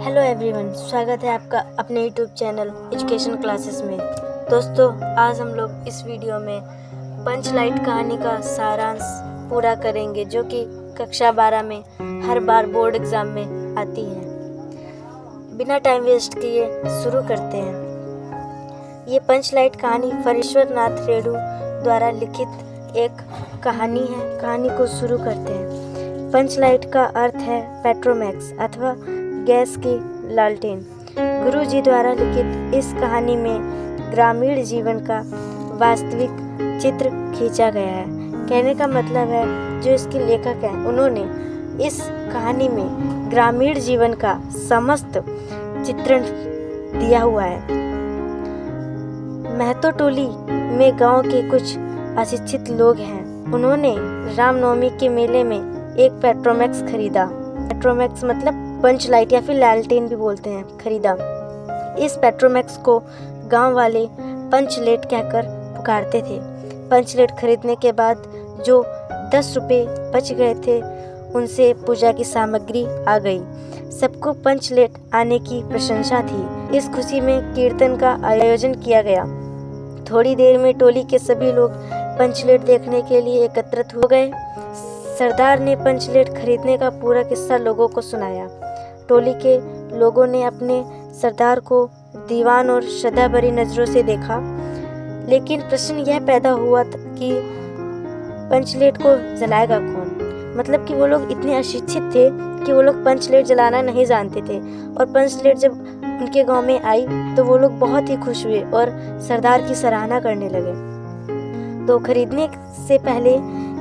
Hello everyone, स्वागत है आपका अपने यूट्यूब चैनल एजुकेशन क्लासेस में। दोस्तों, आज हम लोग इस वीडियो में पंच लाइट कहानी का सारांश पूरा करेंगे, जो कि कक्षा 12 में हर बार बोर्ड एग्ज़ाम में आती है। बिना टाइम वेस्ट किए शुरू करते हैं। ये पंच लाइट कहानी फरीश्वर नाथ रेणु द्वारा लिखित एक कहानी है। कहानी को शुरू करते हैं। पंच लाइट का अर्थ है पेट्रोमैक्स अथवा गैस की लालटेन। गुरु जी द्वारा लिखित इस कहानी में ग्रामीण जीवन का वास्तविक चित्र खींचा गया है। कहने का मतलब है, जो इसके लेखक हैं उन्होंने इस कहानी में ग्रामीण जीवन का समस्त चित्रण दिया हुआ है। महतो टोली में गांव के कुछ अशिक्षित लोग हैं। उन्होंने रामनवमी के मेले में एक पेट्रोमैक्स खरीदा। पेट्रोमैक्स मतलब पंच लाइट या फिर लालटेन भी बोलते हैं, खरीदा। इस पेट्रोमैक्स को गांव वाले पंच लेट कहकर पुकारते थे। पंच लेट खरीदने के बाद जो 10 रुपये बच गए थे, उनसे पूजा की सामग्री आ गई। सबको पंच लेट आने की प्रशंसा थी। इस खुशी में कीर्तन का आयोजन किया गया। थोड़ी देर में टोली के सभी लोग पंच लेट देखने के लिए एकत्रित हो गए। सरदार ने पंच लेट खरीदने का पूरा किस्सा लोगों को सुनाया। टोली के लोगों ने अपने सरदार को दीवान और श्रद्धा भरी नज़रों से देखा। लेकिन प्रश्न यह पैदा हुआ कि पंचलेट को जलाएगा कौन। मतलब कि वो लोग इतने अशिक्षित थे कि वो लोग पंचलेट जलाना नहीं जानते थे। और पंचलेट जब उनके गांव में आई तो वो लोग बहुत ही खुश हुए और सरदार की सराहना करने लगे। तो खरीदने से पहले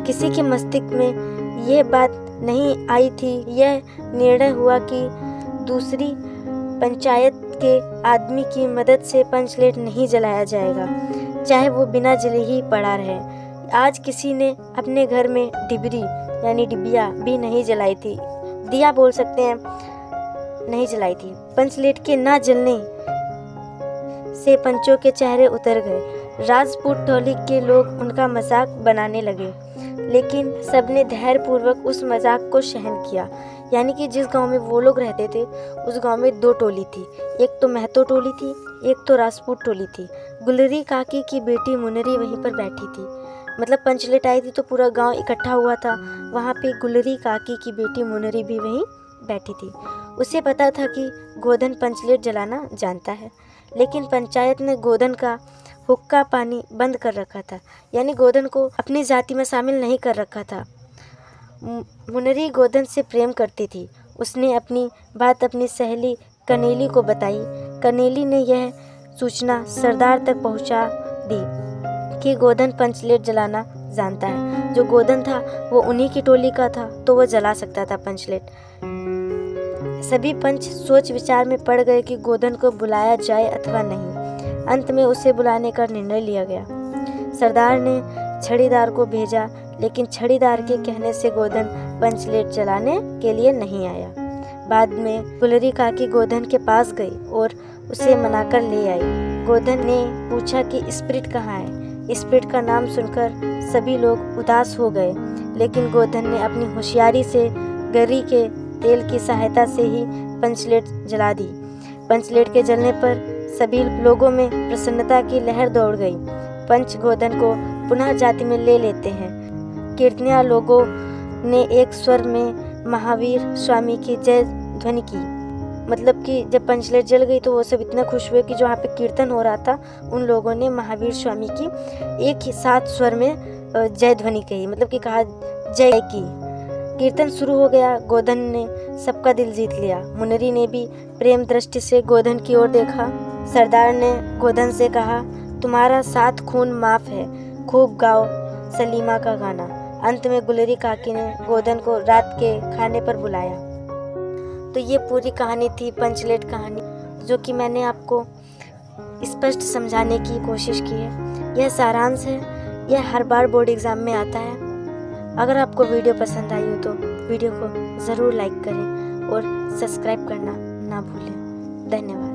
किसी के मस्तिष्क में यह बात नहीं आई थी। यह निर्णय हुआ कि दूसरी पंचायत के आदमी की मदद से पंचलेट नहीं जलाया जाएगा, चाहे वो बिना जले ही पड़ा रहे। आज किसी ने अपने घर में डिबरी यानी डिबिया भी नहीं जलाई थी, दिया बोल सकते हैं, नहीं जलाई थी। पंचलेट के ना जलने से पंचों के चेहरे उतर गए। राजपूत टोली के लोग उनका मजाक बनाने लगे, लेकिन सबने धैर्यपूर्वक उस मजाक को सहन किया। यानी कि जिस गांव में वो लोग रहते थे, उस गांव में 2 टोली थी। एक तो महतो टोली थी, एक तो राजपूत टोली थी। गुलरी काकी की बेटी मुनरी वहीं पर बैठी थी। मतलब पंचलेट आई थी तो पूरा गांव इकट्ठा हुआ था। वहाँ पे गुलरी काकी की बेटी मुनरी भी वहीं बैठी थी। उसे पता था कि गोधन पंचलेट जलाना जानता है, लेकिन पंचायत ने गोधन का हुक्का पानी बंद कर रखा था। यानी गोधन को अपनी जाति में शामिल नहीं कर रखा था। मुनरी गोधन से प्रेम करती थी। उसने अपनी बात अपनी सहेली कनेली को बताई। कनेली ने यह सूचना सरदार तक पहुंचा दी कि गोधन पंचलेट जलाना जानता है। जो गोधन था वो उन्हीं की टोली का था, तो वह जला सकता था पंचलेट। सभी पंच सोच विचार में पड़ गए कि गोधन को बुलाया जाए अथवा नहीं। अंत में उसे बुलाने का निर्णय लिया गया। सरदार ने छड़ीदार को भेजा, लेकिन छड़ीदार के कहने से गोधन पंचलेट जलाने के लिए नहीं आया। बाद में गुलरी काकी गोधन के पास गई और उसे मनाकर ले आई। गोधन ने पूछा कि स्पिरिट कहाँ है। स्पिरिट का नाम सुनकर सभी लोग उदास हो गए, लेकिन गोधन ने अपनी होशियारी से गरी के तेल की सहायता से ही पंचलेट जला दी। पंचलेट के जलने पर सभी लोगों में प्रसन्नता की लहर दौड़ गई। पंच गोधन को पुनः जाति में ले लेते हैं। कीर्तनिया लोगों ने एक स्वर में महावीर स्वामी की जय ध्वनि की। मतलब कि जब पंचलेट जल गई तो वो सब इतना खुश हुए कि जो वहाँ पे कीर्तन हो रहा था, उन लोगों ने महावीर स्वामी की एक ही साथ स्वर में जय ध्वनि कही। मतलब कि कहा जय की। कीर्तन शुरू हो गया। गोधन ने सबका दिल जीत लिया। मुनरी ने भी प्रेम दृष्टि से गोधन की ओर देखा। सरदार ने गोधन से कहा, तुम्हारा 7 खून माफ है, खूब गाओ सलीमा का गाना। अंत में गुलरी काकी ने गोधन को रात के खाने पर बुलाया। तो ये पूरी कहानी थी, पंचलेट कहानी, जो कि मैंने आपको स्पष्ट समझाने की कोशिश की है। यह सारांश है। यह हर बार बोर्ड एग्ज़ाम में आता है। अगर आपको वीडियो पसंद आई हो तो वीडियो को ज़रूर लाइक करें और सब्सक्राइब करना ना भूलें। धन्यवाद।